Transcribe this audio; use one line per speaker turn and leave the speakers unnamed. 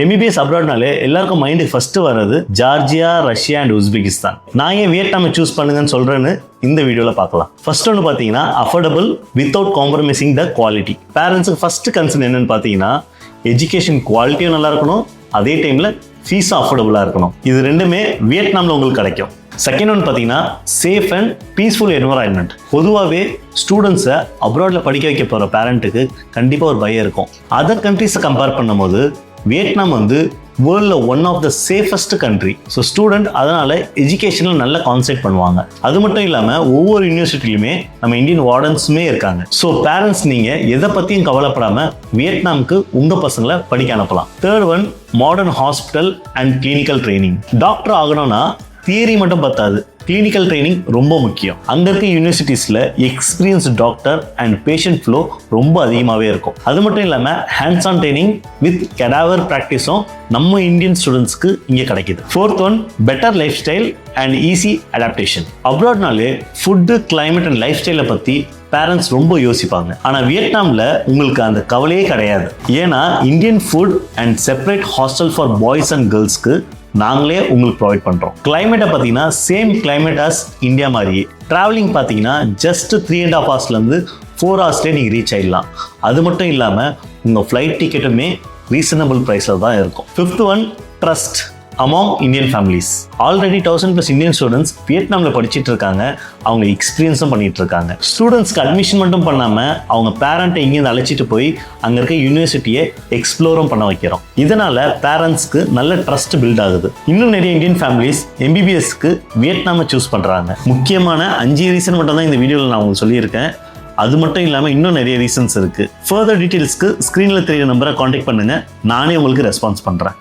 MBBS அப்ராட்னாலே எல்லாருக்கும் மைண்டுக்கு first வர்றது ஜார்ஜியா, ரஷ்யா அண்ட் உஸ்பெகிஸ்தான். நான் ஏன் வியட்நாமை சூஸ் பண்ணுங்கன்னு சொல்றேன்னு இந்த வீடியோவில் பார்க்கலாம். ஃபர்ஸ்ட் ஒன்று பார்த்தீங்கன்னா affordable without compromising the quality. பேரண்ட்ஸுக்கு ஃபர்ஸ்ட் கன்சர்ன் என்னன்னு பார்த்தீங்கன்னா எஜுகேஷன் குவாலிட்டியும் நல்லா இருக்கணும், அதே டைமில் ஃபீஸும் அஃபோர்டபுளாக இருக்கணும். இது ரெண்டுமே வியட்நாமில் உங்களுக்கு கிடைக்கும். செகண்ட் ஒன் பார்த்தீங்கன்னா சேஃப் அண்ட் பீஸ்ஃபுல் என்வரான்மெண்ட். பொதுவாகவே ஸ்டூடெண்ட்ஸை அப்ராடில் படிக்க வைக்க போகிற பேரண்ட்டுக்கு கண்டிப்பாக ஒரு பயம் இருக்கும். அதர் கண்ட்ரிஸை கம்பேர் பண்ணும்போது வியட்நாம் வேர்ல்டில் one of the safest country. So student அதனால் எஜுகேஷனில் நல்லா கான்சென்ட்ரேட் பண்ணுவாங்க. அது மட்டும் இல்லாமல் ஒவ்வொரு யூனிவர்சிட்டிலையுமே நம்ம இந்தியன் வார்டன்ஸுமே இருக்காங்க. ஸோ பேரண்ட்ஸ் நீங்கள் எதை பற்றியும் கவலைப்படாமல் வியட்நாமுக்கு உங்கள் பசங்களை படிக்க அனுப்பலாம். Third one modern hospital and clinical training. Doctor ஆகணும்னா தியரி மட்டும் பத்தாது, கிளினிக்கல் ட்ரைனிங் ரொம்ப முக்கியம். அங்கே இருக்க யூனிவர்சிட்டிஸில் experienced doctor and patient flow ரொம்ப அதிகமாகவே இருக்கும். அது மட்டும் இல்லாமல் hands on training with cadaver ப்ராக்டிஸும் நம்ம இந்தியன் ஸ்டூடெண்ட்ஸ்க்கு இங்கே கிடைக்குது. Fourth one better lifestyle and easy adaptation. அப்ராட்னாலே ஃபுட்டு, கிளைமேட் அண்ட் லைஃப் ஸ்டைலை பற்றி பேரண்ட்ஸ் ரொம்ப யோசிப்பாங்க. ஆனால் வியட்நாமில் உங்களுக்கு அந்த கவலையே கிடையாது. ஏன்னா Indian food and separate hostel for boys and கேர்ள்ஸ்க்கு நாங்களே உங்களுக்கு ப்ரொவைட் பண்ணுறோம். கிளைமேட்டை பார்த்தீங்கன்னா சேம் கிளைமேட் ஆஸ் இந்தியா மாதிரியே. ட்ராவலிங் பார்த்தீங்கன்னா ஜஸ்ட் 3.5 ஹவர்ஸ்லேருந்து 4 ஹவர்ஸ்லேயே நீங்கள் ரீச் ஆகிடலாம். அது மட்டும் இல்லாமல் உங்கள் ஃப்ளைட் டிக்கெட்டுமே ரீசனபிள் ப்ரைஸில் தான் இருக்கும். Fifth one trust among Indian families. Already 1000+ Indian students வியட்நாமில் படிச்சுட்டு இருக்காங்க, அவங்க எக்ஸ்பீரியன்ஸும் பண்ணிட்டு இருக்காங்க. ஸ்டூடெண்ட்ஸ்க்கு அட்மிஷன் மட்டும் பண்ணாமல் அவங்க பேரண்ட்டை இங்கேருந்து அழைச்சிட்டு போய் அங்கே இருக்க யூனிவர்சிட்டியை எக்ஸ்ப்ளோரும் பண்ண வைக்கிறோம். இதனால் பேரண்ட்ஸ்க்கு நல்ல ட்ரஸ்ட் பில்ட் ஆகுது. இன்னும் நிறைய இந்தியன் ஃபேமிலிஸ் எம்பிபிஎஸ்க்கு வியட்நாமை சூஸ் பண்ணுறாங்க. முக்கியமான 5 ரீசன் மட்டும் தான் இந்த வீடியோவில் நான் உங்களுக்கு சொல்லியிருக்கேன். அது மட்டும் இல்லாமல் இன்னும் நிறைய ரீசன்ஸ் இருக்குது. ஃபர்தர் டீட்டெயில்ஸ்க்கு ஸ்க்ரீனில் தெரியிற நம்பரை காண்டாக்ட் பண்ணுங்கள், நானே உங்களுக்கு ரெஸ்பான்ஸ் பண்ணுறேன்.